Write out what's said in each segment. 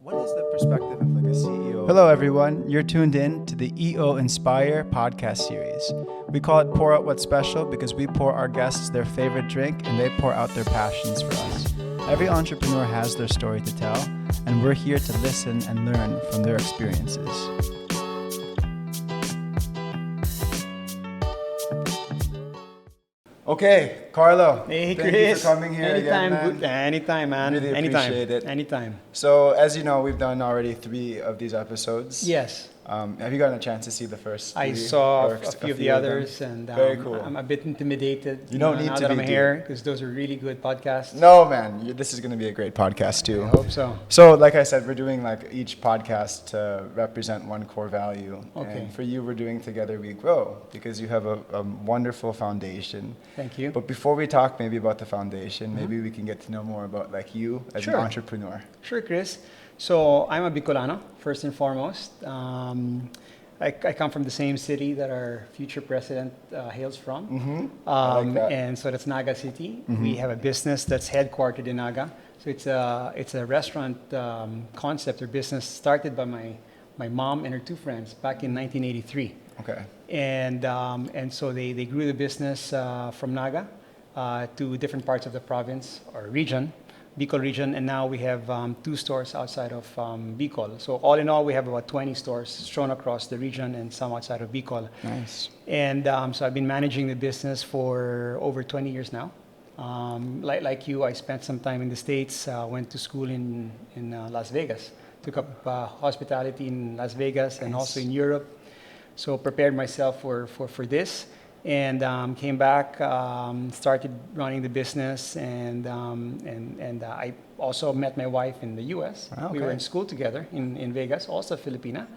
What is the perspective of like a CEO? Hello, everyone. You're tuned in to the EO Inspire podcast series. We call it Pour Out What's Special because we pour our guests their favorite drink and they pour out their passions for us. Every entrepreneur has their story to tell, and we're here to listen and learn from their experiences. Okay, Carlo. Hey, thank Chris. you for coming here Anytime, again, man. anytime, man. Really anytime. appreciate it. Anytime. So, as you know, we've done already 3 of these episodes. Yes. Have you gotten a chance to see the first 3? I saw or a few of the them? others, and Very cool. I'm a bit intimidated. You don't need now to that be, I'm here because those are really good podcasts. No, man. This is going to be a great podcast, too. I hope so. So, like I said, we're doing like each podcast to represent one core value. Okay. And for you, we're doing Together We Grow because you have a wonderful foundation. Thank you. But before we talk maybe about the foundation, maybe we can get to know more about like you as an entrepreneur. Sure, Chris. So I'm a Bicolano, first and foremost. I come from the same city that our future president hails from. Mm-hmm. I like that. And so that's Naga City. Mm-hmm. We have a business that's headquartered in Naga. So it's a restaurant concept or business started by my mom and her 2 friends back in 1983. Okay. And so they grew the business from Naga to different parts of the province or region. Bicol region, and now we have 2 stores outside of Bicol. So all in all, we have about 20 stores strewn across the region and some outside of Bicol. Nice. And so I've been managing the business for over 20 years now. Like you, I spent some time in the States, went to school in Las Vegas, took up hospitality in Las Vegas and also in Europe. So prepared myself for this. And came back, started running the business, and I also met my wife in the U.S. Okay. We were in school together in Vegas, also Filipina.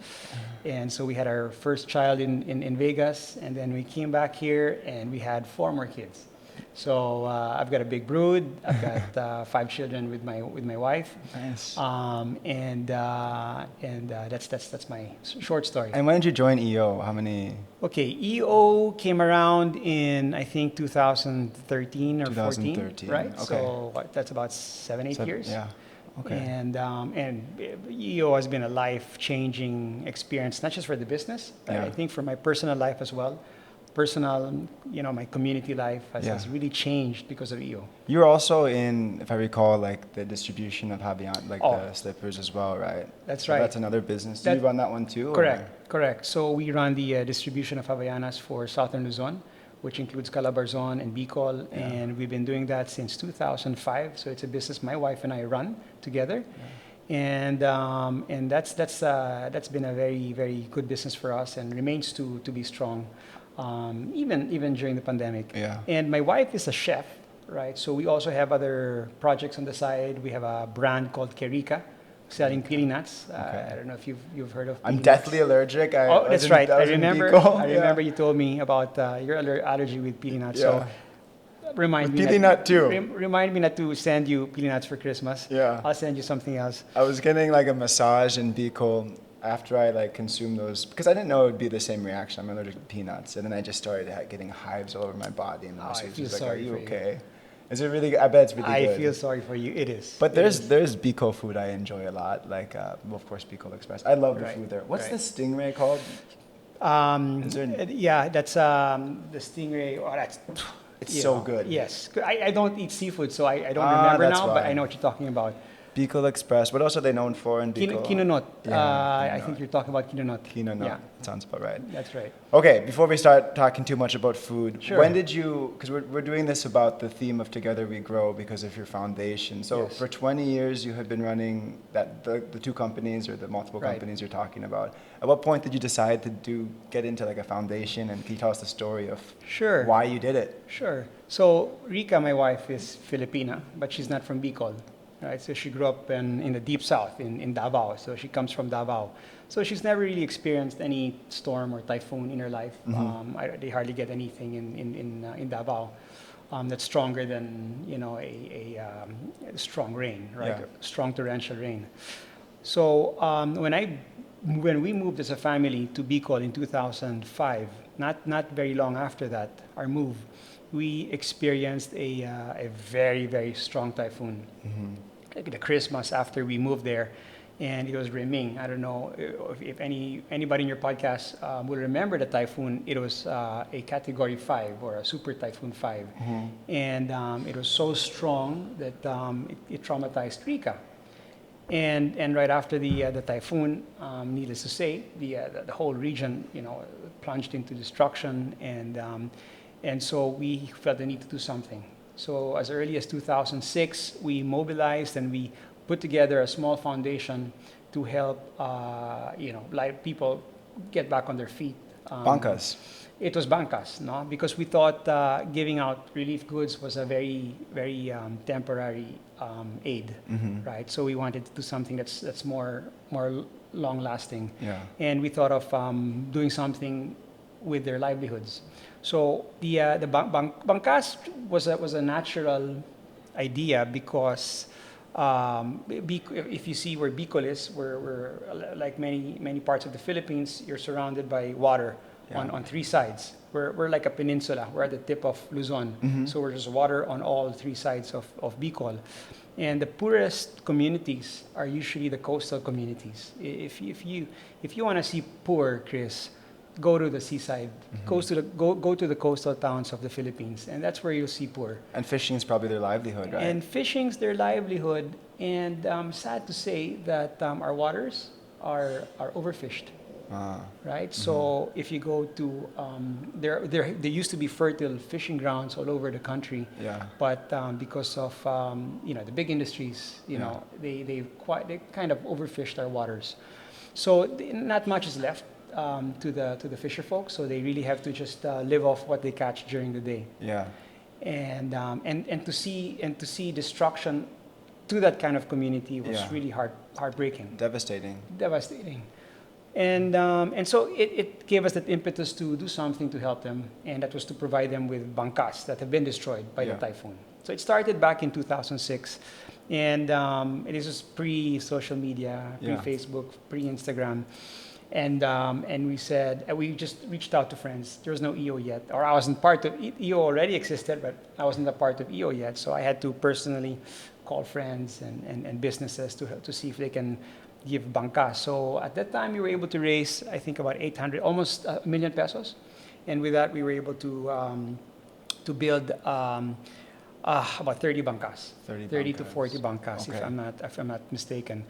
And so we had our first child in Vegas, and then we came back here, and we had 4 more kids. So I've got a big brood. I've got 5 children with my wife. Nice. And that's my short story. And when did you join EO? How many? Okay, EO came around in I think 2013 or 14, right? Okay. So that's about 7-8 years. Yeah. Okay. And EO has been a life-changing experience, not just for the business. Yeah. I think for my personal life as well. Personal, my community life has really changed because of EO. You're also in, if I recall, like the distribution of Havian, like the slippers as well, right? That's so right. That's another business. Do you run that one too? Correct. So we run the distribution of Havaianas for Southern Luzon, which includes Calabarzon and Bicol, and we've been doing that since 2005. So it's a business my wife and I run together. Yeah. And that's been a very, very good business for us and remains to be strong. Even during the pandemic. Yeah. And my wife is a chef, right? So we also have other projects on the side. We have a brand called Kerika, selling pili nuts. I don't know if you've heard of. I'm deathly allergic. That's right. I remember you told me about your allergy with pili nuts. Yeah. So remind me. Pili nut too. Remind me not to send you pili nuts for Christmas. Yeah. I'll send you something else. I was getting like a massage in Bicol after I like consumed those, because I didn't know it would be the same reaction. I'm allergic to peanuts, and then I just started getting hives all over my body, and I was just like, "Are you okay?" Is it really? I bet it's really good. I feel sorry for you. It is. But there's Bicol food I enjoy a lot, like well, of course Bicol Express. I love the food there. What's the stingray called? That's the stingray. Oh, it's so good. Yes, I don't eat seafood, so I don't remember now, but I know what you're talking about. Bicol Express. What else are they known for in Bicol? Kinunot. Yeah, I think you're talking about Kinunot. Kinunot. Yeah. Sounds about right. That's right. Okay, before we start talking too much about food, sure. When did you, because we're doing this about the theme of Together We Grow because of your foundation. So for 20 years you have been running the 2 companies or the multiple companies you're talking about. At what point did you decide to get into like a foundation, and can you tell us the story of why you did it? Sure. So Rika, my wife, is Filipina, but she's not from Bicol. Right, so she grew up in the deep south, in Davao. So she comes from Davao. So she's never really experienced any storm or typhoon in her life. Mm-hmm. They hardly get anything in Davao that's stronger than a strong rain, right? Yeah. Strong torrential rain. So when we moved as a family to Bicol in 2005, not very long after that, our move, we experienced a very, very strong typhoon. Mm-hmm. The Christmas after we moved there, and it was Reming. I don't know if anybody in your podcast will remember the typhoon. It was a Category 5 or a Super Typhoon 5, and it was so strong that it traumatized Rica. And right after the typhoon, needless to say, the whole region, plunged into destruction, and so we felt the need to do something. So as early as 2006, we mobilized and we put together a small foundation to help, people get back on their feet. Bancas. It was bancas, no? Because we thought giving out relief goods was a very, very temporary aid, right? So we wanted to do something that's more long lasting. Yeah. And we thought of doing something with their livelihoods. So the bancas was a natural idea because if you see where Bicol is, we're like many parts of the Philippines, you're surrounded by water. Yeah. On three sides. We're like a peninsula. We're at the tip of Luzon. So there's water on all three sides of Bicol. And the poorest communities are usually the coastal communities. If you want to see poor, Chris, go to the seaside. Go to the coastal towns of the Philippines, and that's where you'll see poor. And fishing is probably their livelihood, right? And fishing's their livelihood. And sad to say that our waters are overfished. Right. So if you go to there used to be fertile fishing grounds all over the country. Yeah. But because of the big industries, they kind of overfished our waters. So not much is left to the fisher folks. So they really have to just live off what they catch during the day. Yeah. And to see destruction to that kind of community was really heartbreaking. Devastating. And so it gave us that impetus to do something to help them, and that was to provide them with bancas that have been destroyed by the typhoon. So it started back in 2006, and it is just pre-social media, pre-Facebook, pre-Instagram, and we said we just reached out to friends. There was no EO yet, or I wasn't part of EO. Already existed, but I wasn't a part of EO yet. So I had to personally call friends and businesses to see if they can give bancas. So at that time, we were able to raise, I think, about 800, almost $1 million pesos, and with that, we were able to build about 30 bancas, 30 to 40 bancas, okay. if I'm not mistaken.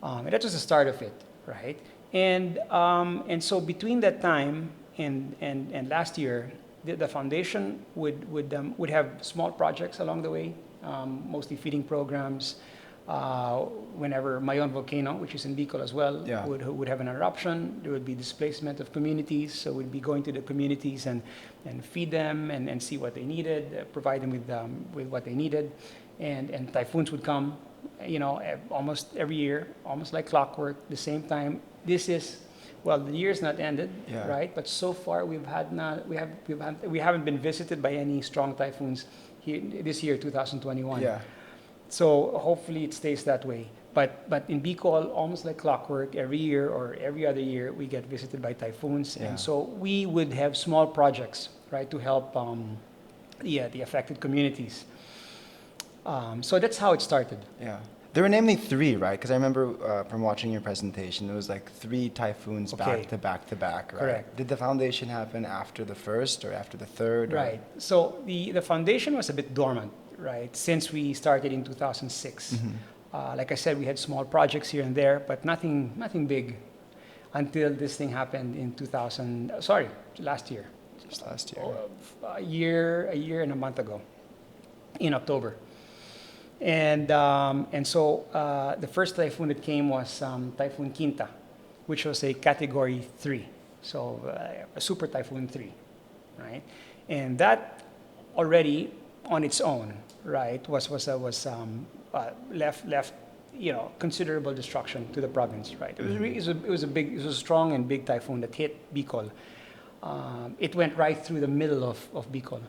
And that was the start of it, right? And so between that time and last year, the foundation would have small projects along the way, mostly feeding programs. Whenever Mayon volcano, which is in Bicol as well, would have an eruption, there would be displacement of communities. So we'd be going to the communities and feed them and see what they needed, provide them with what they needed, and typhoons would come, almost every year, almost like clockwork. The same time, the year's not ended, right? But so far we haven't been visited by any strong typhoons here this year, 2021. Yeah. So hopefully it stays that way. But in Bicol, almost like clockwork, every year or every other year, we get visited by typhoons. Yeah. And so we would have small projects, right, to help the affected communities. So that's how it started. Yeah. There were namely 3, right? Because I remember from watching your presentation, there was like 3 typhoons back to back, right? Correct. Did the foundation happen after the first or after the third? Right. So the foundation was a bit dormant, right, since we started in 2006. Like I said, we had small projects here and there, but nothing big until this thing happened in last year. Just last year. A year and a month ago, in October. And so the first typhoon that came was Typhoon Quinta, which was a Category 3, so a Super Typhoon 3, right? And that already on its own, right, was left considerable destruction to the province, right? It was a strong and big typhoon that hit Bicol. It went right through the middle of Bicol,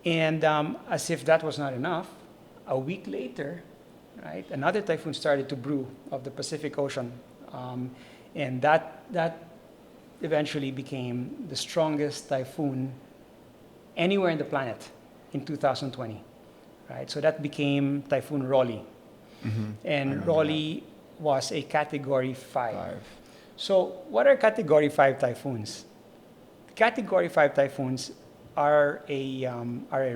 and as if that was not enough, a week later, right, another typhoon started to brew of the Pacific Ocean, and that eventually became the strongest typhoon anywhere in the planet in 2020, right? So that became Typhoon Rolly, and Rolly was a Category 5. Five. So what are Category 5 typhoons? Category 5 typhoons are a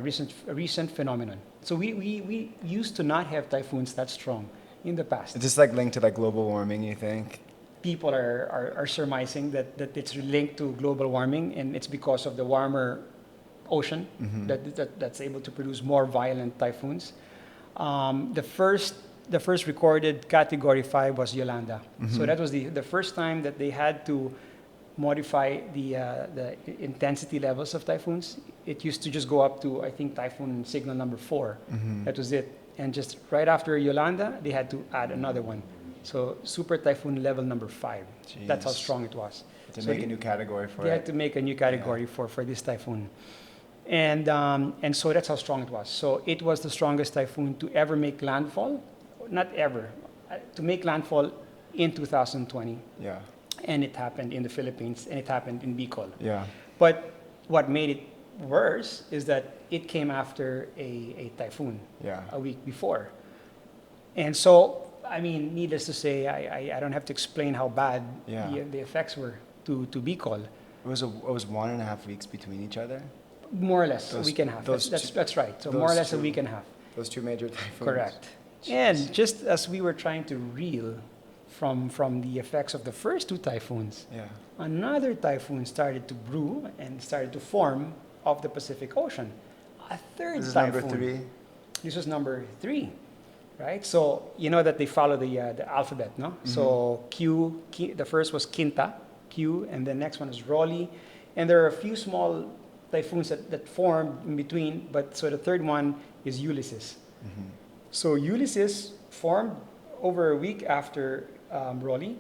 recent phenomenon. So we used to not have typhoons that strong in the past. Is this like linked to like global warming, you think? People are surmising that it's linked to global warming, and it's because of the warmer ocean that's able to produce more violent typhoons. The first recorded Category 5 was Yolanda. So that was the first time that they had to modify the intensity levels of typhoons. It used to just go up to, I think, typhoon signal number 4. That was it. And just right after Yolanda, they had to add another one. So super typhoon level number 5. That's how Jeez. strong it was. To So make a new category for they it. had to make a new category for this typhoon. And so that's how strong it was. So it was the strongest typhoon to ever make landfall. Not ever. To make landfall in 2020. Yeah. And it happened in the Philippines, and it happened in Bicol. Yeah. But what made it worse is that it came after a typhoon Yeah. a week before. And so, I mean, needless to say, I don't have to explain how bad Yeah. the effects were to Bicol. It was 1.5 weeks between each other. More or less a Those- week and a half. those That's right. So those more or less a two. week and a half. Those two major typhoons. Correct. Jeez. And just as we were trying to reel from the effects of the first two typhoons, Yeah. another typhoon started to brew and started to form off the Pacific Ocean. A third This is typhoon. number 3. This was number 3, right? So you know that they follow the alphabet, no? So Q, the first was Quinta, Q, and the next one is Rolly, and there are a few small typhoons that formed in between. But so the third one is Ulysses. So Ulysses formed over a week after Rolly,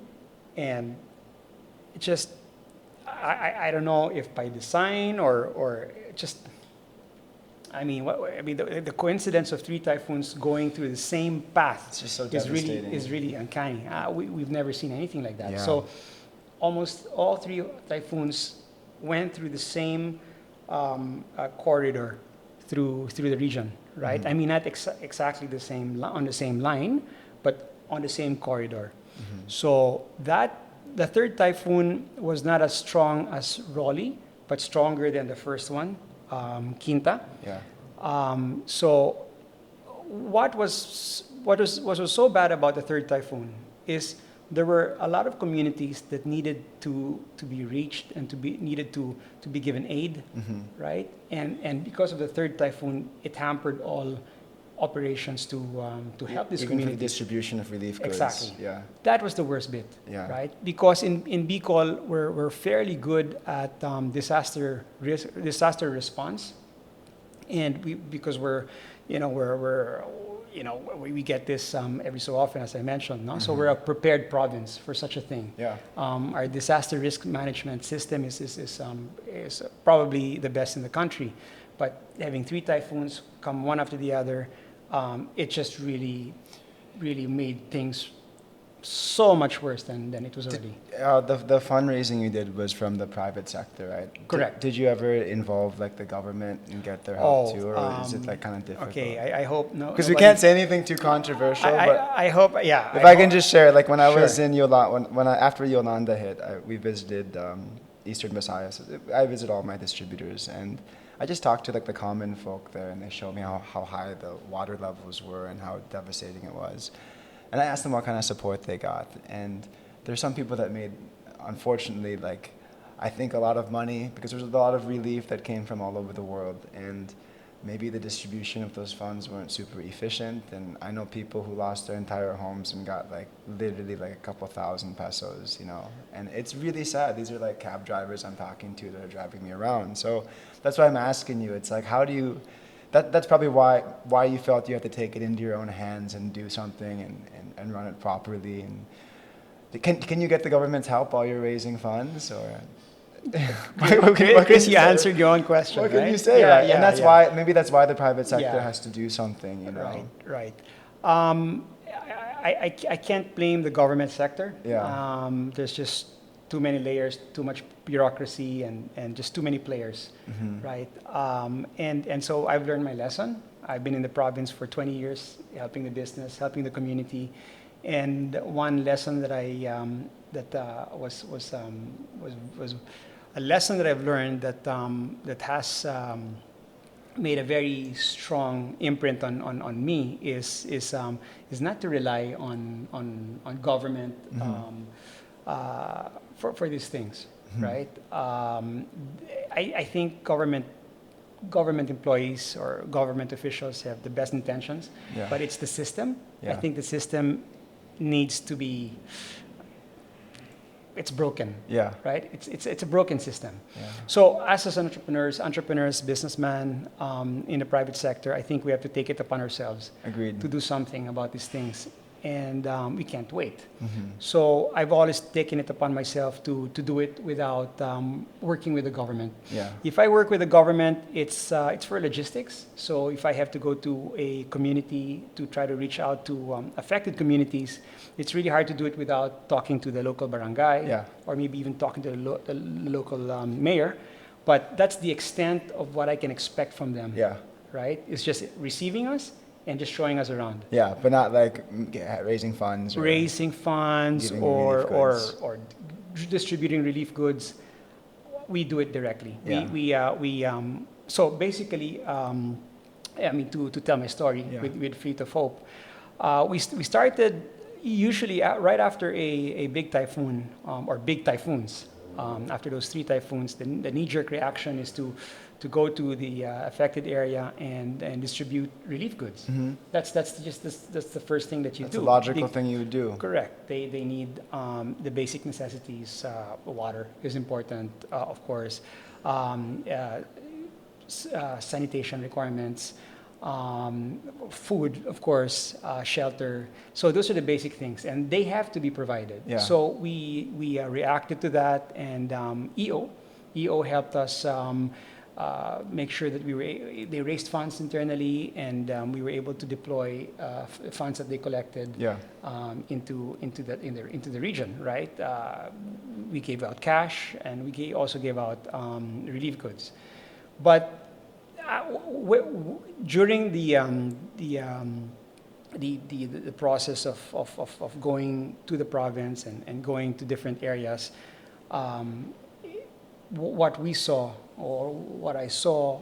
and it just I don't know if by design or just the coincidence of 3 typhoons going through the same path It's just so is devastating. really uncanny. We've never seen anything like that. Yeah. So almost all 3 typhoons went through the same corridor through the region, right? I mean, not exactly the same on the same line, but on the same corridor. So the third typhoon was not as strong as Rolly, but stronger than the first one, Quinta. Yeah. So what was so bad about the third typhoon is there were a lot of communities that needed to be reached and needed to be given aid, right? And because of the third typhoon, it hampered all operations to help this Even for the community. distribution of relief goods. Exactly. Yeah. That was the worst bit, Yeah. right? Because in Bicol, we're fairly good at disaster response, and because we get this every so often, as I mentioned, no? So we're a prepared province for such a thing. Yeah. Our disaster risk management system is probably the best in the country, but having 3 typhoons come one after the other, it just really made things so much worse than it was already. The fundraising you did was from the private sector, right? Correct. Did you ever involve like the government and get their help Oh, too, or is it like kind of difficult? Okay, I hope no. Because we nobody- can't say anything too controversial, but I hope, yeah. if I can hope- just share, like when I was Sure. in Yolanda, after Yolanda hit, we visited Eastern Visayas. I visit all my distributors, and I just talked to like the common folk there, and they showed me how high the water levels were and how devastating it was. And I asked them what kind of support they got, and there's some people that made, unfortunately, like I think a lot of money because there's a lot of relief that came from all over the world, and maybe the distribution of those funds weren't super efficient. And I know people who lost their entire homes and got like literally like a couple thousand pesos, you know. And it's really sad. These are like cab drivers I'm talking to that are driving me around. So that's why I'm asking you. It's like, how do you? That's probably why you felt you had to take it into your own hands and do something and run it properly. And can you get the government's help while you're raising funds, or? Chris, you answered your own question. What can right? you say, Yeah, right? yeah, And that's yeah. why maybe that's why the private sector Yeah. has to do something, you know. Right. I can't blame the government sector. Yeah. There's just too many layers, too much bureaucracy, and just too many players, right? And so I've learned my lesson. I've been in the province for 20 years, helping the business, helping the community, And one lesson that was a lesson that I've learned that has made a very strong imprint on me is not to rely on government for these things, right? I think government employees or government officials have the best intentions, but it's the system. I think the system needs to be, it's broken. Right? It's a broken system. So as entrepreneurs, businessmen in the private sector, I think we have to take it upon ourselves to do something about these things. And we can't wait. So I've always taken it upon myself to do it without working with the government. If I work with the government, it's for logistics. So if I have to go to a community to try to reach out to affected communities, it's really hard to do it without talking to the local barangay or maybe even talking to the local mayor. But that's the extent of what I can expect from them. Right? It's just receiving us and just showing us around. But not like raising funds. Raising funds or distributing relief goods. We do it directly. So basically, to tell my story with Feet of Hope, we started usually right after a big typhoon or big typhoons. After those 3 typhoons, the knee-jerk reaction is to go to the affected area and distribute relief goods. That's the first thing that you do. That's a logical thing you would do. Correct. They need the basic necessities. Water is important, of course. Sanitation requirements. Food, of course, shelter. So those are the basic things, and they have to be provided. So we reacted to that, and EO helped us make sure that they raised funds internally, and we were able to deploy funds that they collected into the region. Right? We gave out cash, and we also gave out relief goods, but. During the process of going to the province and going to different areas, what we saw or what I saw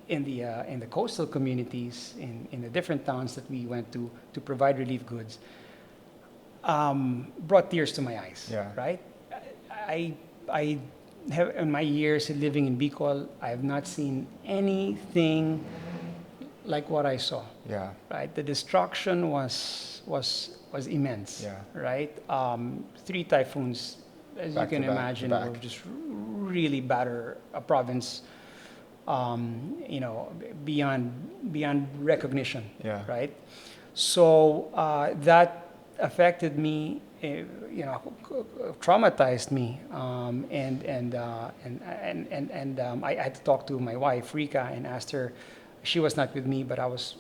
in the coastal communities in the different towns that we went to provide relief goods brought tears to my eyes. Right? I have, in my years living in Bicol, I have not seen anything like what I saw. Right? The destruction was immense. Right? 3 typhoons, as you can imagine, will just really batter a province, beyond recognition. Right? So that affected me. Traumatized me, and I had to talk to my wife Rika and asked her. She was not with me, but I was,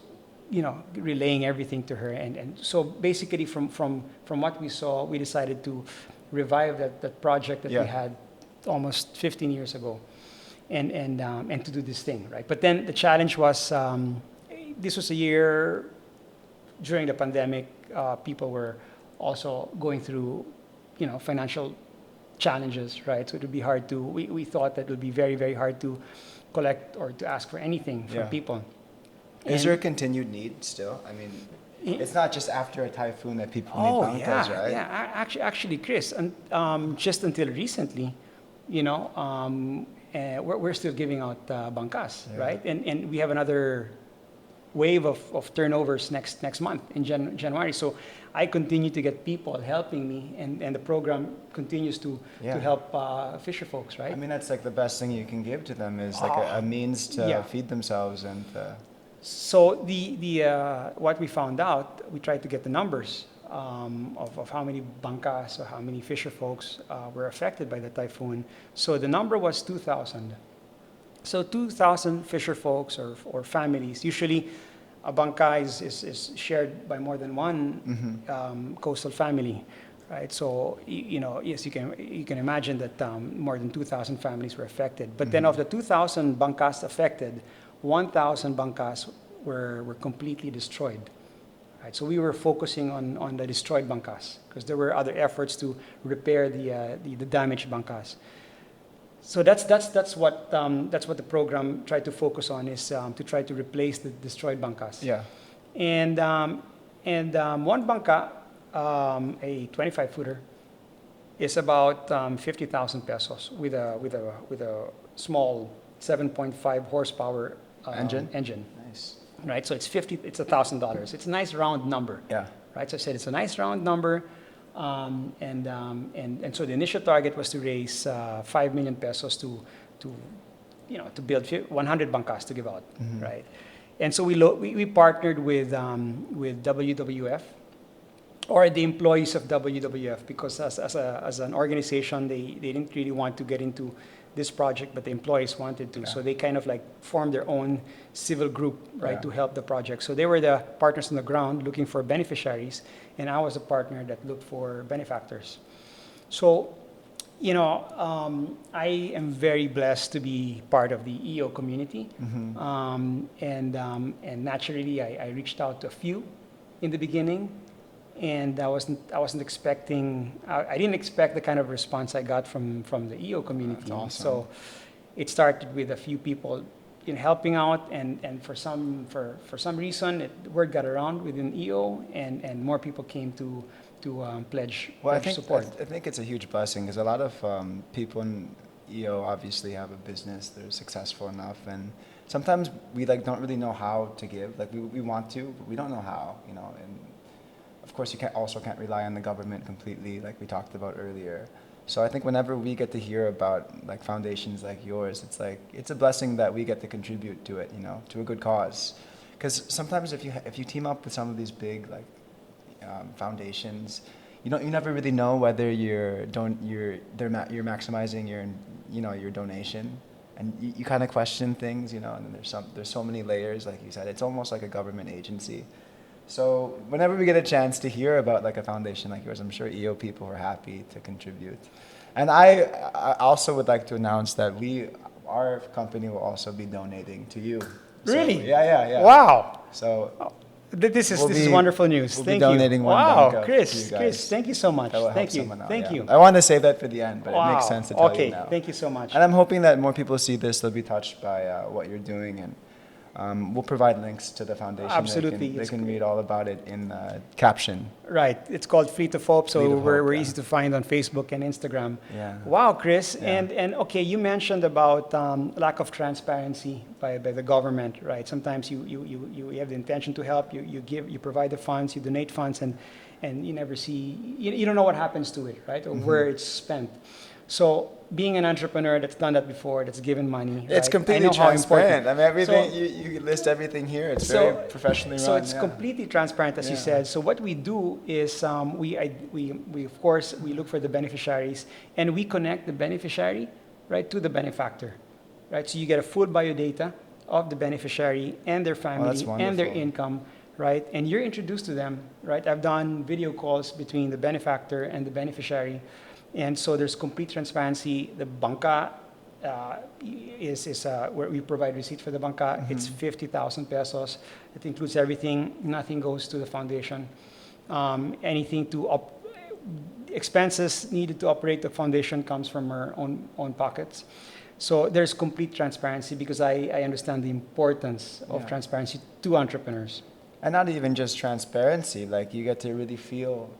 relaying everything to her, and so basically from what we saw, we decided to revive that project that we had almost 15 years ago, and to do this thing, right? But then the challenge was this was a year during the pandemic. People were also going through, financial challenges, right? So it would be hard to, we thought that it would be very, very hard to collect or to ask for anything from people. Is there a continued need still? I mean, it's not just after a typhoon that people need bangkas, right? Yeah, actually, Chris, and just until recently, we're still giving out bangkas, right? And we have another wave of turnovers next month in January. So I continue to get people helping me, and the program continues to help fisher folks, right? I mean, that's like the best thing you can give to them is like a means to feed themselves and. So what we found out, we tried to get the numbers of how many bangkas or how many fisher folks were affected by the typhoon. So the number was 2,000. So 2,000 fisher folks or families. Usually, a bangka is shared by more than one coastal family, right? So yes, you can imagine that more than 2,000 families were affected. But then of the 2,000 bangkas affected, 1,000 bangkas were completely destroyed, Right? So we were focusing on the destroyed bangkas because there were other efforts to repair the damaged bangkas. So that's what the program tried to focus on is to try to replace the destroyed bangkas. Yeah. And one bangka, a 25-footer, is about 50,000 pesos with a small 7.5 horsepower engine. Nice. Right, so it's $1,000. It's a nice round number. Yeah. Right, so I said it's a nice round number, and so the initial target was to raise 5 million pesos to build 100 bangkas to give out. Mm-hmm. Right, and so we partnered with WWF or the employees of WWF because as an organization they didn't really want to get into this project, but the employees wanted to. Yeah. So they kind of like formed their own civil group, right, yeah, to help the project. So they were the partners on the ground looking for beneficiaries, and I was a partner that looked for benefactors. So, I am very blessed to be part of the EO community. Mm-hmm. And naturally, I reached out to a few in the beginning. And I wasn't expecting. I didn't expect the kind of response I got from the EO community. That's awesome. So it started with a few people helping out, and for some reason, word got around within EO, and more people came to pledge support. I think it's a huge blessing because a lot of people in EO obviously have a business, they're successful enough, and sometimes we don't really know how to give. Like we want to, but we don't know how. And of course, you can't rely on the government completely, like we talked about earlier. So I think whenever we get to hear about like foundations like yours, it's a blessing that we get to contribute to it, to a good cause. Because sometimes if you team up with some of these big foundations, you never really know whether you're maximizing your donation, and you kind of question things, and there's so many layers, like you said. It's almost like a government agency. So whenever we get a chance to hear about like a foundation like yours, I'm sure EO people are happy to contribute. And I also would like to announce that our company will also be donating to you. Really? So, yeah. Wow. So this is wonderful news. We'll Thank be donating you. one Wow, Chris, thank you so much. Thank you. Thank you. I want to save that for the end, but wow. It makes sense to tell you now. Okay, thank you so much. And I'm hoping that more people see this, they'll be touched by what you're doing, and we'll provide links to the foundation. Absolutely. They can read all about it in the caption. Right. It's called Fleet of Hope, so we're easy to find on Facebook and Instagram. Yeah. Wow, Chris. Yeah. And okay, you mentioned about lack of transparency by the government, right? Sometimes you have the intention to help, you provide the funds, you donate funds, and you never see, you don't know what happens to it, right? Or mm-hmm. where it's spent. So being an entrepreneur that's done that before, that's given money, it's right? completely transparent. I mean, everything you list everything here. It's very professionally run. So it's completely transparent, as you said. So what we do is we of course we look for the beneficiaries, and we connect the beneficiary right to the benefactor, right? So you get a full biodata of the beneficiary and their family and their income, right? And you're introduced to them, right? I've done video calls between the benefactor and the beneficiary. And so there's complete transparency. The bangka is where we provide receipt for the bangka. Mm-hmm. It's 50,000 pesos. It includes everything. Nothing goes to the foundation. Anything expenses needed to operate the foundation comes from our own pockets. So there's complete transparency because I understand the importance of transparency to entrepreneurs. And not even just transparency. Like you get to really feel,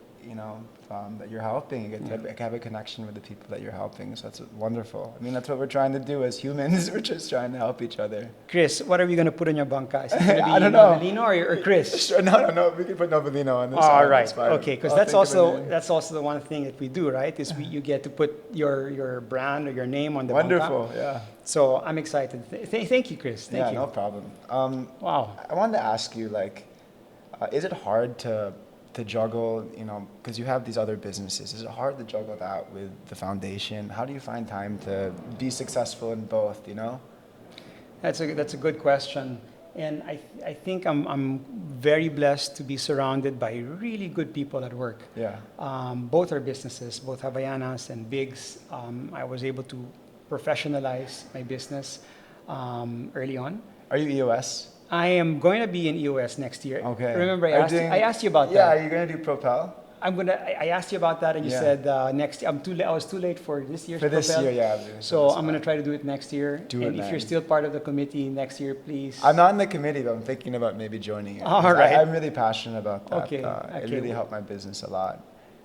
that you're helping. You get to have a connection with the people that you're helping. So that's wonderful. I mean, that's what we're trying to do as humans. We're just trying to help each other. Chris, what are we going to put on your bangka? Is it going to be I don't know. Novelino or Chris? No. We can put Novelino on this. All right. Okay, because that's also the one thing that we do, right? Is you get to put your brand or your name on the wonderful, bangka. Yeah. So I'm excited. Thank you, Chris. Thank you. No problem. Wow. I wanted to ask you, is it hard to juggle, because you have these other businesses, is it hard to juggle that with the foundation? How do you find time to be successful in both, That's a good question. And I think I'm very blessed to be surrounded by really good people at work. Yeah. Both are businesses, both Havaianas and Bigs. I was able to professionalize my business early on. Are you EOS? I am going to be in EOS next year. Okay. Remember, I asked you about Yeah, that. are you going to do Propel? I asked you about that, and you Yeah. said next year. I was too late for this year's For this Propel. year, yeah. So I'm going to try to do it next year. Do it, and if man. you're still part of the committee next year, please. I'm not in the committee, but I'm thinking about maybe joining it. All 'Cause right. I'm really passionate about that. Okay, It okay. really helped my business a lot.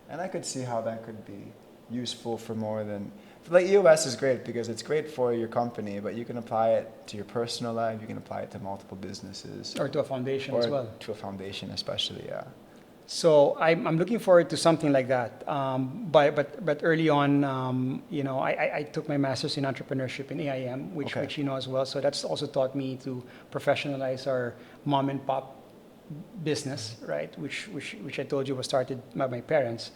And I could see how that could be useful for more than... Like EOS is great because it's great for your company, but you can apply it to your personal life. You can apply it to multiple businesses. Or to a foundation as well. To a foundation especially, yeah. So I'm looking forward to something like that. But early on, I took my master's in entrepreneurship in AIM, which you know as well. So that's also taught me to professionalize our mom and pop business, right? Which I told you was started by my parents.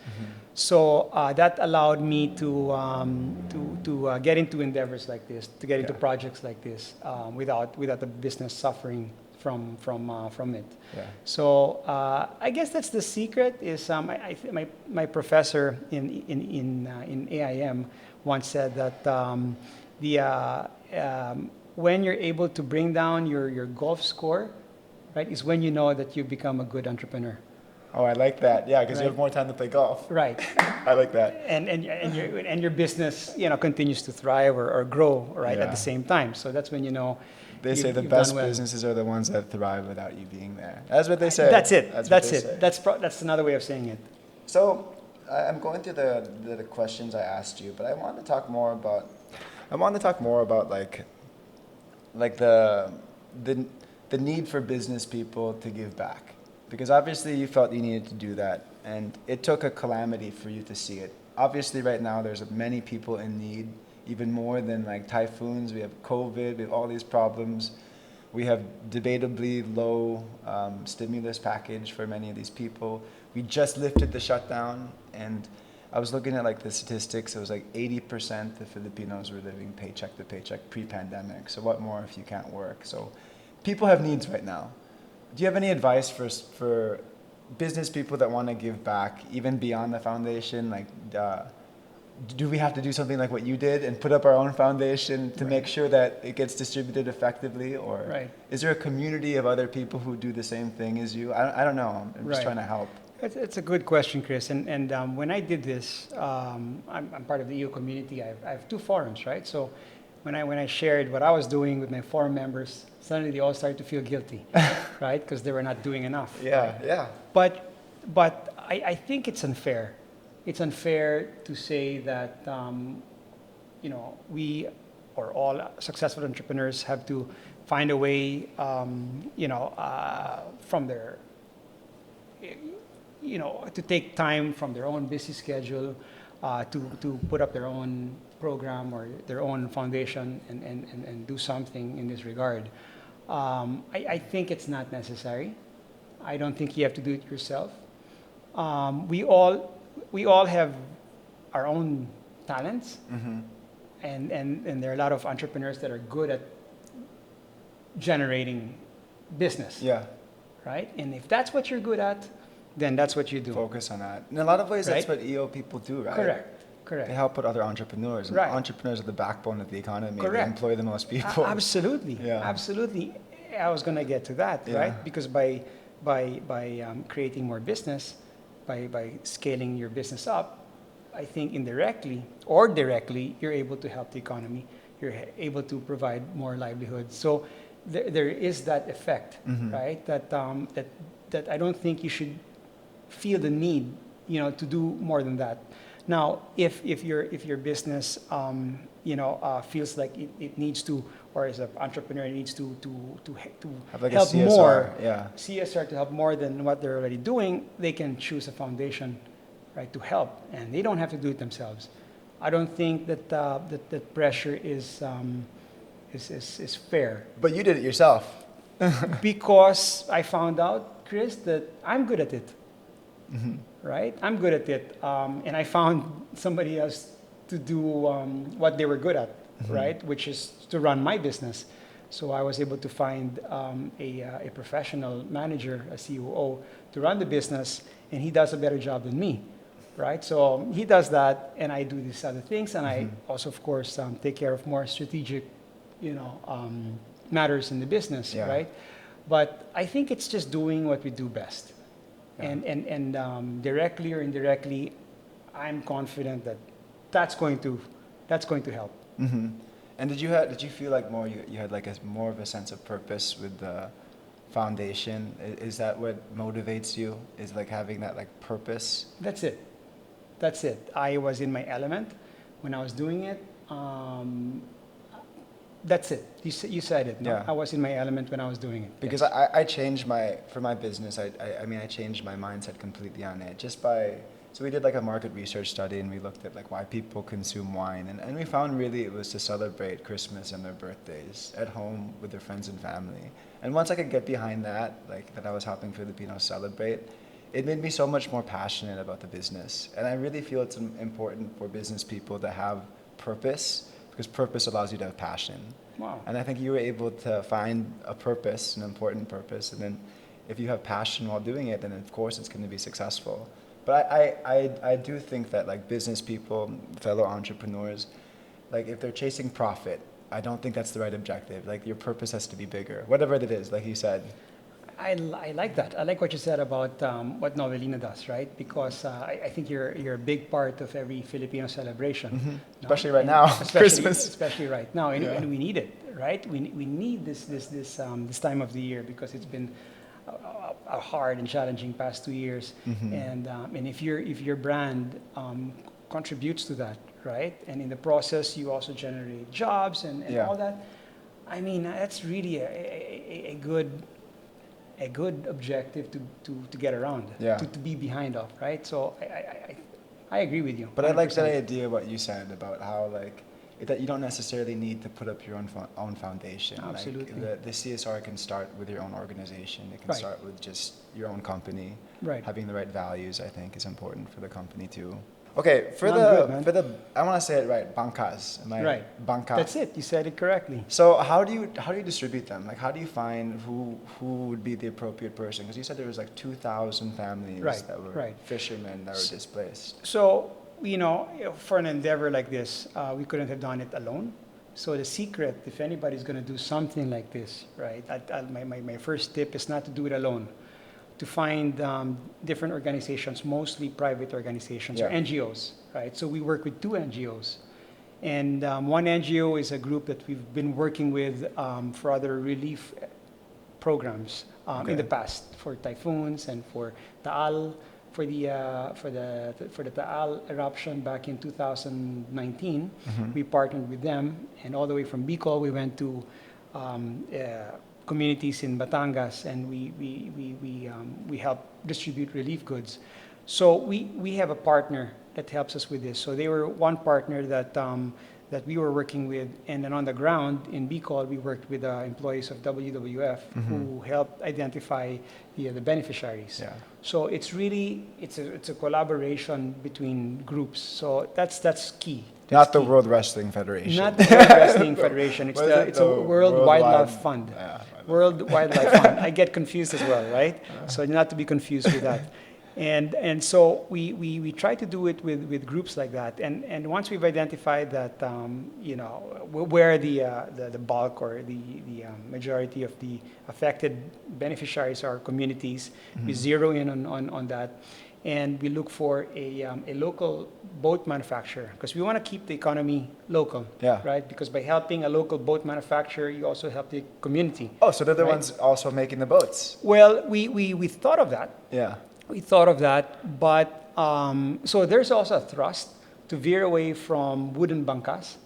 So that allowed me to get into endeavors like this, to get into projects like this, without the business suffering from it. Yeah. So I guess that's the secret. Is my professor in AIM once said that when you're able to bring down your golf score, right, is when you know that you've become a good entrepreneur. Oh, I like that. Yeah, because you Right. have more time to play golf. Right. I like that. And your business continues to thrive or grow right at the same time. So that's when you know. They say the you've best done well. businesses are the ones that thrive without you being there. That's what they say. That's it. what That's they it. say. That's another way of saying it. So I'm going through the questions I asked you, but I want to talk more about like the need for business people to give back, because obviously you felt you needed to do that, and it took a calamity for you to see it. Obviously, right now there's many people in need, even more than like typhoons. We have COVID. We have all these problems. We have debatably low stimulus package for many of these people. We just lifted the shutdown, and I was looking at like the statistics. It was like 80% of Filipinos were living paycheck to paycheck pre-pandemic. So what more if you can't work? So people have needs right now. Do you have any advice for business people that want to give back, even beyond the foundation? Like, do we have to do something like what you did and put up our own foundation to make sure that it gets distributed effectively? Or is there a community of other people who do the same thing as you? I don't know. I'm just trying to help. It's a good question, Chris. And when I did this, I'm part of the EO community. I have two forums, right? So when I shared what I was doing with my forum members, suddenly they all started to feel guilty, right? Because they were not doing enough. Yeah, right? yeah. But I think it's unfair. It's unfair to say that we or all successful entrepreneurs have to find a way, from their, to take time from their own busy schedule to put up their own program or their own foundation and do something in this regard. I think it's not necessary. I don't think you have to do it yourself. We all have our own talents, and there are a lot of entrepreneurs that are good at generating business. Yeah. Right? And if that's what you're good at, then that's what you do. Focus on that. In a lot of ways, that's what EO people do, right? Correct. They help out other entrepreneurs. And entrepreneurs are the backbone of the economy. Correct. They employ the most people. Absolutely. Yeah. Absolutely. I was going to get to that, right? Because by creating more business, by scaling your business up, I think indirectly or directly, you're able to help the economy. You're able to provide more livelihood. So there is that effect, right? That I don't think you should feel the need, to do more than that. Now, if your business, feels like it needs to, or as an entrepreneur needs to have like help a CSR, more, yeah. CSR to help more than what they're already doing, they can choose a foundation, right, to help, and they don't have to do it themselves. I don't think that pressure is fair. But you did it yourself. Because I found out, Chris, that I'm good at it. Right? I'm good at it. And I found somebody else to do what they were good at, right? Which is to run my business. So I was able to find a professional manager, a COO, to run the business, and he does a better job than me, right? So he does that, and I do these other things, and I also, of course, take care of more strategic, matters in the business, right? But I think it's just doing what we do best. Yeah. And directly or indirectly, I'm confident that that's going to help. Mm-hmm. And did you feel like you had like a more of a sense of purpose with the foundation? Is that what motivates you? Is like having that like purpose? That's it. That's it. I was in my element when I was doing it. That's it. You said it. No? Yeah. I was in my element when I was doing it. Because Yes. I changed for my business, I mean, I changed my mindset completely on it just by, so we did like a market research study and we looked at like why people consume wine. And we found really it was to celebrate Christmas and their birthdays at home with their friends and family. And once I could get behind that, like that I was helping Filipinos celebrate, it made me so much more passionate about the business. And I really feel it's important for business people to have purpose, because purpose allows you to have passion. Wow. And I think you were able to find a purpose, an important purpose, and then if you have passion while doing it, then of course it's going to be successful. But I do think that like business people, fellow entrepreneurs, like if they're chasing profit, I don't think that's the right objective. Like your purpose has to be bigger, whatever it is, like you said. I like that. I like what you said about what Novelina does, right? Because I think you're a big part of every Filipino celebration. Mm-hmm. No? Especially right And now, Christmas. Especially right now, and, Yeah. and we need it, right? We need this time of the year because it's been a hard and challenging past 2 years, Mm-hmm. and if your brand contributes to that, right? And in the process, you also generate jobs and Yeah. all that. I mean, that's really a good objective to get around, Yeah. to be behind of, right? So I agree with you. But I like that 100%. idea what you said about how like that you don't necessarily need to put up your own foundation. Absolutely. Like the CSR can start with your own organization. It can Right. start with just your own company. Right. Having the right values, I think, is important for the company too. Okay, for No, I'm the good, man. for the I want to say it right, bancas. Am I Right. Banca. That's it. You said it correctly. So how do you distribute them? Like how do you find who would be the appropriate person? Because you said there was like 2,000 families Right, that were right. fishermen that were displaced. So, for an endeavor like this, we couldn't have done it alone. So the secret, if anybody's going to do something like this, right, my first tip is not to do it alone. To find different organizations, mostly private organizations or Yeah. NGOs, right? So we work with 2 NGOs. And one NGO is a group that we've been working with for other relief programs in the past, for typhoons and for Taal, for the Taal eruption back in 2019. Mhm. We partnered with them, and all the way from Bicol, we went to communities in Batangas, and we help distribute relief goods. So we have a partner that helps us with this. So they were one partner that we were working with, and then on the ground in Bicol, we worked with employees of WWF who helped identify the beneficiaries. Yeah. So it's a collaboration between groups. So that's key. That's Not the key. World Wrestling Federation. Not the World Wrestling Federation. It's What is it? it's a The World Wildlife Fund. Yeah. World Wildlife Fund. I get confused as well, right? So not to be confused with that. And so we try to do it with groups like that. And once we've identified that, where the bulk or the majority of the affected beneficiaries are communities, we zero in on that. And we look for a local boat manufacturer because we want to keep the economy local, Yeah. right? Because by helping a local boat manufacturer, you also help the community. Oh, so they're the Right. ones also making the boats. Well, we thought of that. Yeah. We thought of that, but so there's also a thrust to veer away from wooden bangkas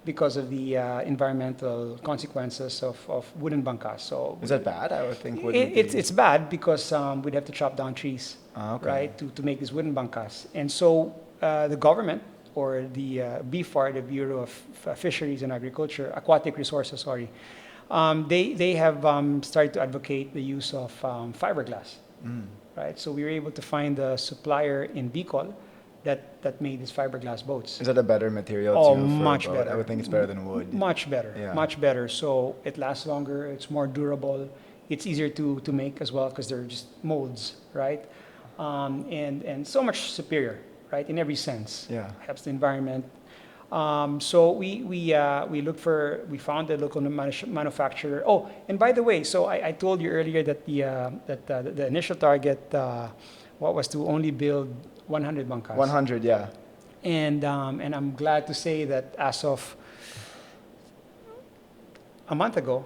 because of the environmental consequences of wooden bangkas. So Is that bad? I would think. it's bad because we'd have to chop down trees, Okay. right, to make these wooden bangkas. And so the government or the BFAR, the Bureau of Fisheries and Agriculture, Aquatic Resources, sorry, they have started to advocate the use of fiberglass. Right, so we were able to find a supplier in Bicol that made these fiberglass boats. Is that a better material? Oh, too, for a much boat? better. I would think it's better than wood. Much better, Yeah. much better. So it lasts longer. It's more durable. It's easier to make as well because they're just molds, right? And so much superior, right, in every sense. Yeah. Helps the environment. So we found a local manufacturer. Oh, and by the way, so I told you earlier that the initial target what was to only build 100 bangkas. 100, yeah. And I'm glad to say that as of a month ago,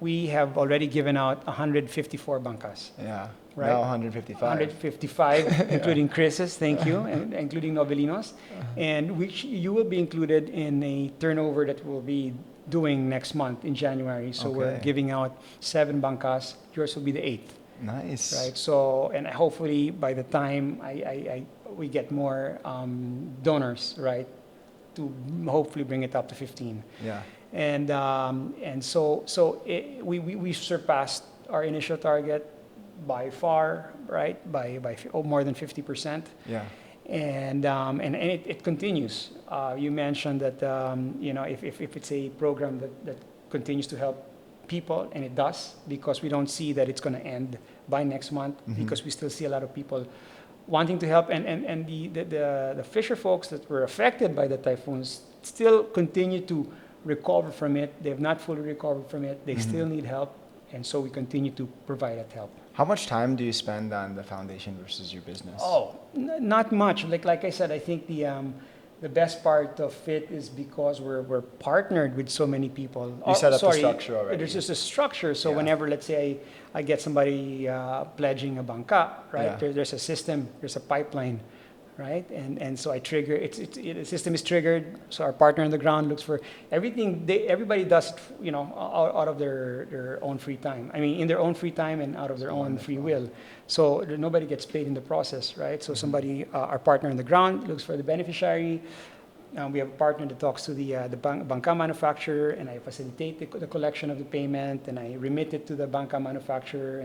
we have already given out 154 bangkas. Yeah. Right? Now 155. 155, including Chris's, thank you, and including Novelinos, and which you will be included in a turnover that we'll be doing next month in January. So we're Okay. giving out 7 bangkas. Yours will be the 8th, Nice. right? So, and hopefully by the time we get more donors, right, to hopefully bring it up to 15. Yeah. And so we surpassed our initial target by far, right? By more than 50%. Yeah. And it continues. You mentioned that if it's a program that continues to help people, and it does, because we don't see that it's going to end by next month, because we still see a lot of people wanting to help, and the fisher folks that were affected by the typhoons still continue to recover from it. They have not fully recovered from it. They still need help, and so we continue to provide that help. How much time do you spend on the foundation versus your business? Oh, not much. Like I said, I think the best part of it is because we're partnered with so many people. You set up the structure already. There's just a structure. So Yeah. whenever, let's say, I get somebody pledging a bangka, right? Yeah. There's a system, there's a pipeline, right? And so I trigger. The system is triggered. So our partner on the ground looks for everything. Everybody does it, out of their own free time. I mean, in their own free time and out of their own free will. So nobody gets paid in the process, right? So somebody, our partner on the ground, looks for the beneficiary. We have a partner that talks to the bangka manufacturer, and I facilitate the collection of the payment, and I remit it to the bangka manufacturer,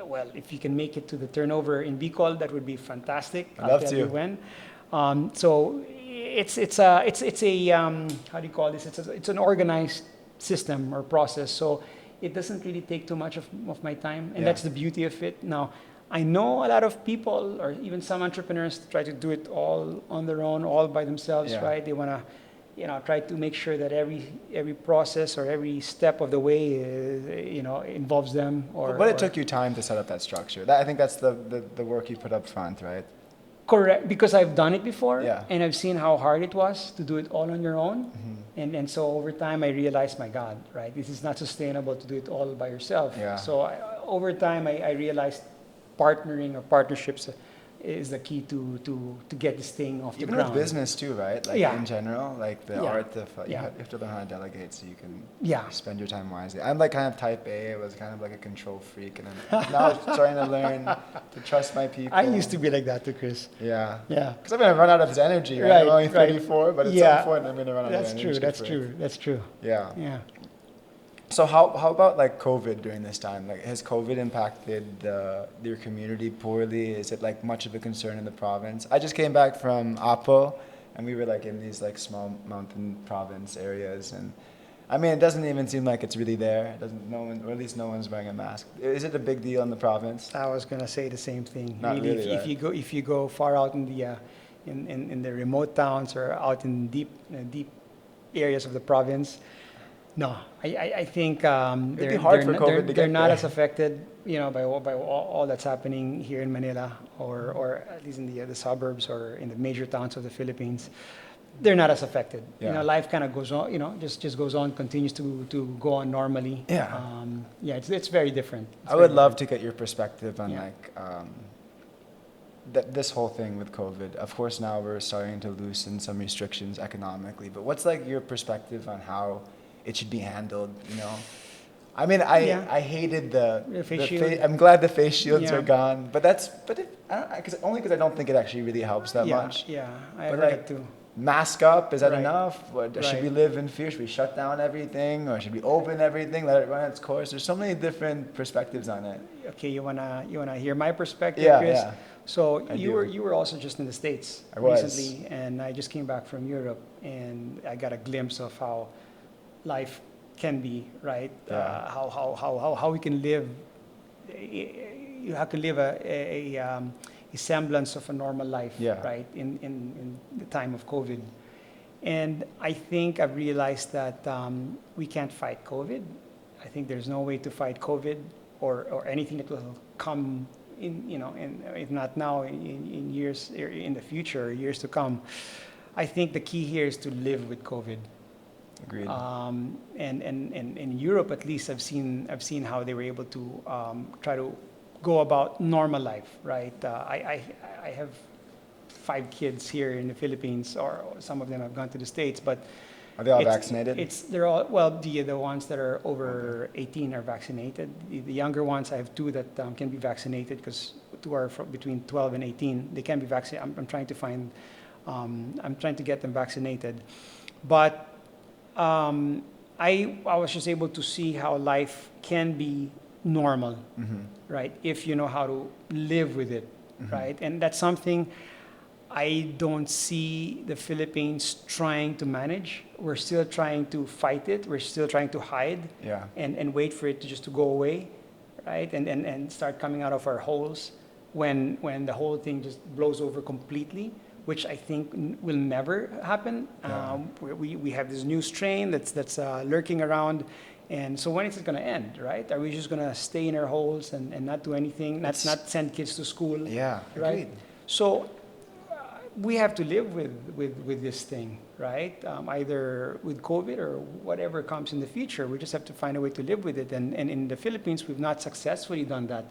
well, if you can make it to the turnover in Bicol, that would be fantastic. I'd love tell to. you when. So it's a how do you call this? It's an organized system or process. So it doesn't really take too much of my time, and Yeah. that's the beauty of it. Now, I know a lot of people, or even some entrepreneurs, try to do it all on their own, all by themselves, Yeah. right? They want to, try to make sure that every process or every step of the way, involves them. But it took you time to set up that structure. I think that's the work you put up front, right? Correct, because I've done it before, Yeah. and I've seen how hard it was to do it all on your own. And so over time, I realized, my God, right, this is not sustainable to do it all by yourself. Yeah. So over time, I realized partnering or partnerships is the key to get this thing off the Even ground. with business too, right? Like Yeah. in general, like the Yeah. art of you Yeah. have to learn how to delegate so you can Yeah. spend your time wisely. I'm like kind of type A. I was kind of like a control freak, and I'm now trying to learn to trust my people. I used to be like that too, Chris. Yeah. Yeah. Because I'm gonna run out of his energy. Right? Right, I'm only right. 34, but at Yeah. some point I'm gonna run out That's of true. energy. That's for it. true. That's true. Yeah. Yeah. So how about like COVID during this time? Like, has COVID impacted your community poorly? Is it like much of a concern in the province? I just came back from Apo, and we were like in these like small mountain province areas, and I mean, it doesn't even seem like it's really there. It doesn't, no one, or at least no one's wearing a mask. Is it a big deal in the province? I was gonna say the same thing. Not really, if you go far out in the in the remote towns or out in deep areas of the province, no, I think be hard for COVID to they're get not there. as affected, by all that's happening here in Manila, or at least in the suburbs or in the major towns of the Philippines. They're not as affected. Yeah. Life kind of goes on. Just goes on, continues to go on normally. Yeah. It's very different. I would love to get your perspective on Yeah. this whole thing with COVID. Of course, now we're starting to loosen some restrictions economically, but what's like your perspective on how it should be handled? I mean, I hated the face shield. I'm glad the face shields Yeah. are gone, but only because I don't think it actually really helps that much. Yeah, I But heard like, it too. mask up, is that Right. enough? Should Right. we live in fear? Should we shut down everything, or should we open everything, let it run its course? There's so many different perspectives on it. Okay, you wanna hear my perspective, Yeah, Chris? yeah. So I you do. were also just in the States I was. recently, and I just came back from Europe, and I got a glimpse of how life can be, right? Yeah. How we can live. You have to live a semblance of a normal life, Yeah. right? In the time of COVID, And I think I've realized that we can't fight COVID. I think there's no way to fight COVID or anything that will come in, if not now, in years, in the future, years to come. I think the key here is to live with COVID. Agreed. And in Europe, at least, I've seen how they were able to try to go about normal life, right? I have 5 kids here in the Philippines, or some of them have gone to the States, but Are they all vaccinated? they're all, well, the ones that are over 18 are vaccinated. The younger ones, I have 2 that can be vaccinated, because 2 are between 12 and 18. They can be vaccinated. I'm trying to find, I'm trying to get them vaccinated, but I was just able to see how life can be normal, right? If you know how to live with it, right? And that's something I don't see the Philippines trying to manage. We're still trying to fight it. We're still trying to hide Yeah. and wait for it to just to go away, right? And start coming out of our holes when the whole thing just blows over completely, which I think will never happen. Yeah. We have this new strain that's lurking around. And so when is it going to end, right? Are we just going to stay in our holes and not do anything, not send kids to school? Yeah, Right? agreed. So we have to live with this thing, right? Either with COVID or whatever comes in the future. We just have to find a way to live with it. And in the Philippines, we've not successfully done that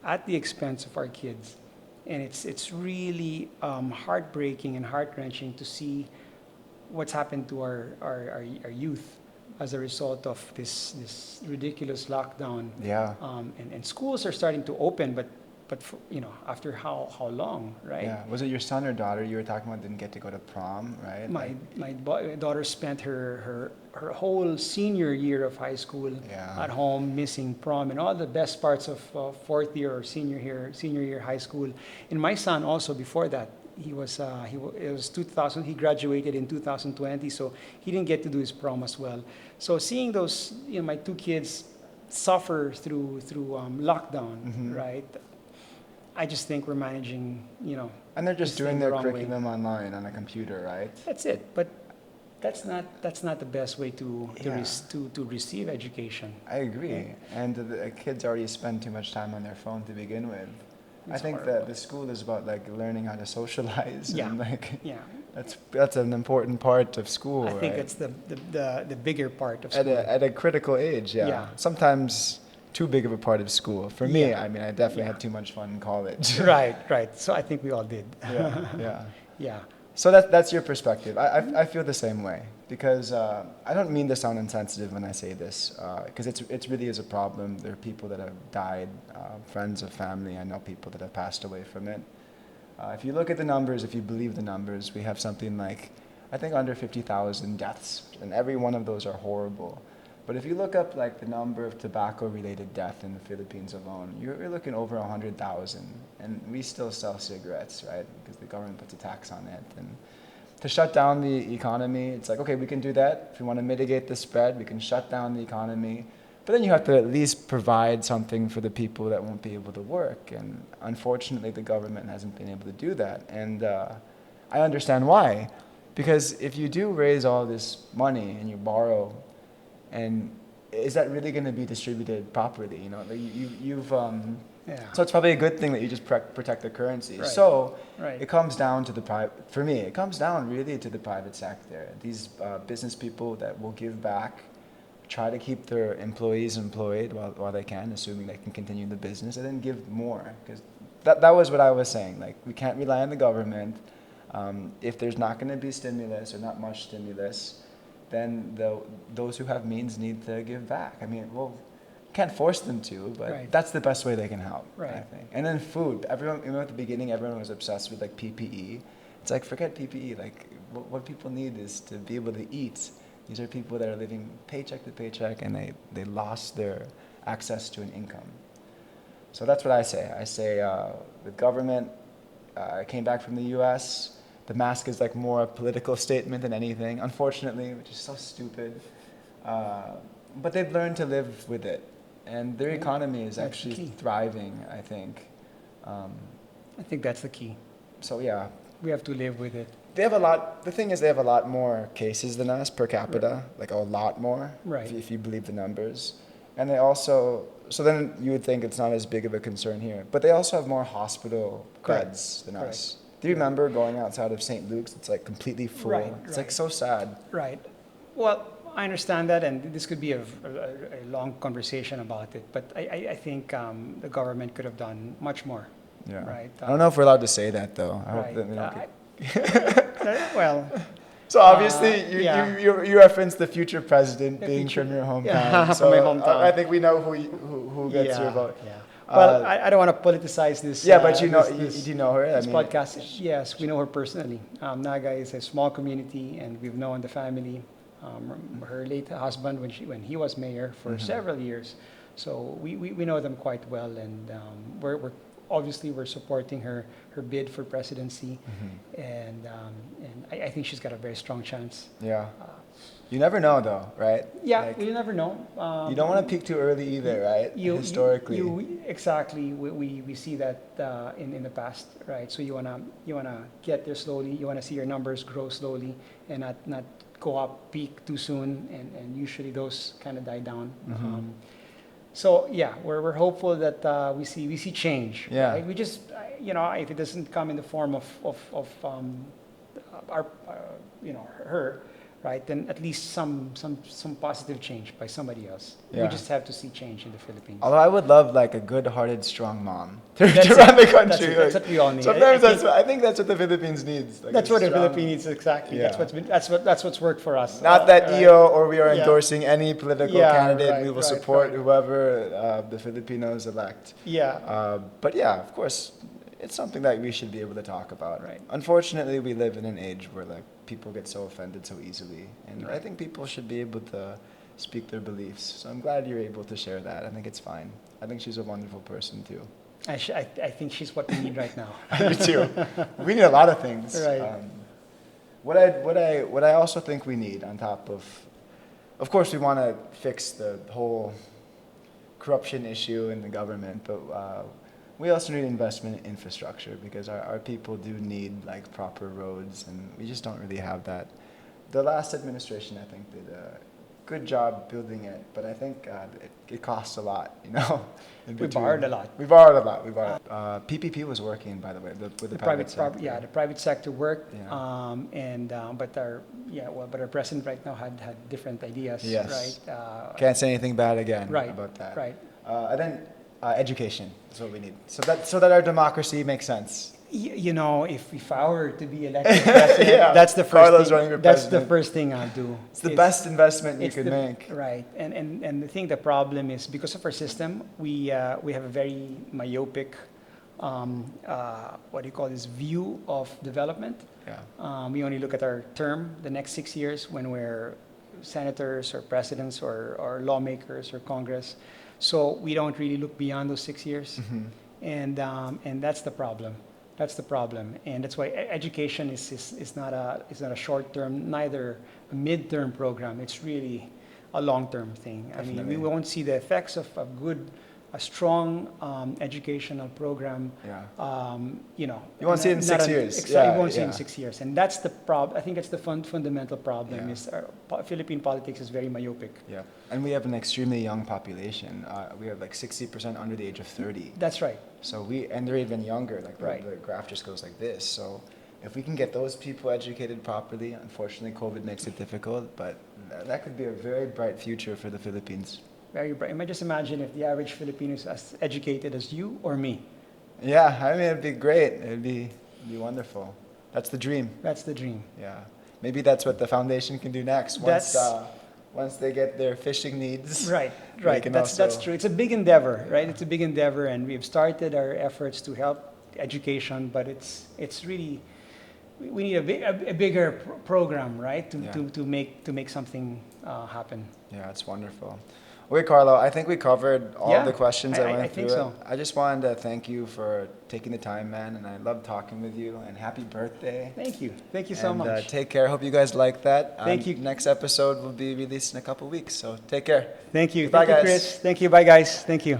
at the expense of our kids. And it's really heartbreaking and heart-wrenching to see what's happened to our youth as a result of this ridiculous lockdown. Yeah. And schools are starting to open, but for, after how long, right? Yeah. Was it your son or daughter you were talking about didn't get to go to prom, right? My daughter spent her whole senior year of high school Yeah. at home, missing prom and all the best parts of fourth year or senior year high school. And my son also, before that, it was 2000. He graduated in 2020, so he didn't get to do his prom as well. So seeing those, my 2 kids suffer through lockdown, right? I just think we're managing, And they're just this doing thing their the wrong way. curriculum online on a computer, right? That's it. But that's not the best way to Yeah. to receive education. I agree. And the kids already spend too much time on their phone to begin with. I It's think horrible. that the school is about like learning how to socialize. Yeah. And like Yeah, that's an important part of school, I think right? it's the bigger part of At school. a critical age, yeah. Yeah. Sometimes too big of a part of school. For me, Yeah. I mean, I definitely Yeah. had too much fun in college. Right. So I think we all did. Yeah, yeah. Yeah. So that's your perspective. I feel the same way because I don't mean to sound insensitive when I say this because it's really is a problem. There are people that have died, friends of family. I know people that have passed away from it. If you look at the numbers, if you believe the numbers, we have something like I think under 50,000 deaths, and every one of those are horrible. But if you look up like the number of tobacco-related death in the Philippines alone, you're looking over 100,000, and we still sell cigarettes, right? Because the government puts a tax on it, and to shut down the economy, it's like okay, we can do that. If we want to mitigate the spread, we can shut down the economy, but then you have to at least provide something for the people that won't be able to work, and unfortunately, the government hasn't been able to do that, and I understand why, because if you do raise all this money and you borrow. And is that really going to be distributed properly? Like you've Yeah. so it's probably a good thing that you just protect the currency. Right. So Right. it comes down to the for me, it comes down really to the private sector. These business people that will give back, try to keep their employees employed while they can, assuming they can continue the business, and then give more. Because that was what I was saying. Like we can't rely on the government. If there's not going to be stimulus or not much stimulus, then those who have means need to give back. I mean, well, can't force them to, but Right. that's the best way they can help, I Right. think. And then food. Everyone, at the beginning, everyone was obsessed with like PPE. It's like, forget PPE. Like, what people need is to be able to eat. These are people that are living paycheck to paycheck, and they lost their access to an income. So that's what I say. I say the government came back from the U.S., the mask is like more a political statement than anything, unfortunately, which is so stupid. But they've learned to live with it. And their economy is That's actually key. thriving, I think. I think that's the key. So yeah, We have to live with it. They have a lot. The thing is, they have a lot more cases than us per capita, like a lot more, Right. if you believe the numbers. And they also, so then you would think it's not as big of a concern here, but they also have more hospital Correct. beds than Correct. us. Do you remember going outside of St. Luke's? It's like completely full. Right, It's like right. so sad. Right. Well, I understand that, and this could be a long conversation about it. But I think the government could have done much more. Yeah. Right. I don't know if we're allowed to say that though. I hope Right. that we don't Well, So obviously, yeah. you referenced the future president The being future- from your hometown. Yeah, from So my hometown. I think we know who gets your vote. Yeah. Well, Uh, I don't want to politicize this. Yeah, but you know, this you know her. this I mean, podcast. Yes, we know her personally. Naga is a small community, and we've known the family. Her late husband, when he was mayor for several years, so we know them quite well, and we're obviously we're supporting her bid for presidency, and I think she's got a very strong chance. Yeah. You never know, though, right? Yeah, Like, you never know. you don't want to peak too early either, right? Historically. Exactly. We see that in the past, right? So you wanna get there slowly. You wanna see your numbers grow slowly, and not go up peak too soon. And usually those kind of die down. So yeah, we're hopeful that we see change. Yeah. Right? We just if it doesn't come in the form of our her. Right, then at least some positive change by somebody else. Yeah. We just have to see change in the Philippines. Although I would love like a good-hearted, strong mom to That's run the it. country. That's what we all need. Sometimes I think I think that's what the Philippines needs. Like that's a what the strong- Philippines exactly. Yeah. That's what's worked for us. Not that right? EO or we are Yeah. endorsing any political Yeah, candidate. right, We will right, support right. whoever the Filipinos elect. Yeah. But yeah, of course, it's something that we should be able to talk about. Right. Unfortunately, we live in an age where like people get so offended so easily, and I Right. think people should be able to speak their beliefs. So I'm glad you're able to share that. I think it's fine. I think she's a wonderful person too. I think she's what we need right now. Me too. We need a lot of things. Right. What I also think we need on top of course, we want to fix the whole corruption issue in the government, but we also need investment in infrastructure because our people do need like proper roads, and we just don't really have that. The last administration, I think, did a good job building it, but I think it costs a lot, in We between. borrowed a lot. We borrowed a lot. PPP was working, by the way, with the private sector. the private sector worked, Yeah. but our president right now had different ideas. Yes. Right. Can't say anything bad again Right. about that. Right. And then education is what we need, so that our democracy makes sense. If I were to be elected president, Yeah, that's the first Carlo's thing. running for That's the president. first thing I'll do. It's the best investment you it's could the- make. Right, and the thing, the problem is because of our system, we have a very myopic, what do you call this, view of development. Yeah. We only look at our term, the next 6 years, when we're senators or presidents or lawmakers or Congress. So we don't really look beyond those 6 years, and that's the problem. That's the problem, and that's why education is not a short term, neither a mid-term program. It's really a long-term thing. I mean, Definitely. we won't see the effects of a strong educational program. Yeah. You won't see it in 6 years. Exactly, you won't see it in Yeah. 6 years, and that's the problem. I think that's the fundamental problem. Yeah. Is our Philippine politics is very myopic. Yeah. And we have an extremely young population. We have like 60% under the age of 30. That's right. So and they're even younger. Like Right. the graph just goes like this. So if we can get those people educated properly, unfortunately, COVID makes it difficult, but that could be a very bright future for the Philippines. Very bright. Just imagine if the average Filipino is as educated as you or me. Yeah, I mean, it'd be great. It'd be wonderful. That's the dream. That's the dream. Yeah. Maybe that's what the foundation can do next. Once they get their fishing needs. Right, they right. can That's also- true. It's a big endeavor, right? It's a big endeavor, and we've started our efforts to help education, but it's really we need a bigger program, right? Yeah. To make something happen. Yeah, it's wonderful. Okay, Carlo, I think we covered all Yeah, the questions that I went think through so. it. I just wanted to thank you for taking the time, man, and I love talking with you, and happy birthday. Thank you. Thank you so And, much. take care. Hope you guys like that. Thank you. Next episode will be released in a couple weeks, so take care. Thank you. Goodbye, Thank you, guys. Chris. Thank you. Bye, guys. Thank you.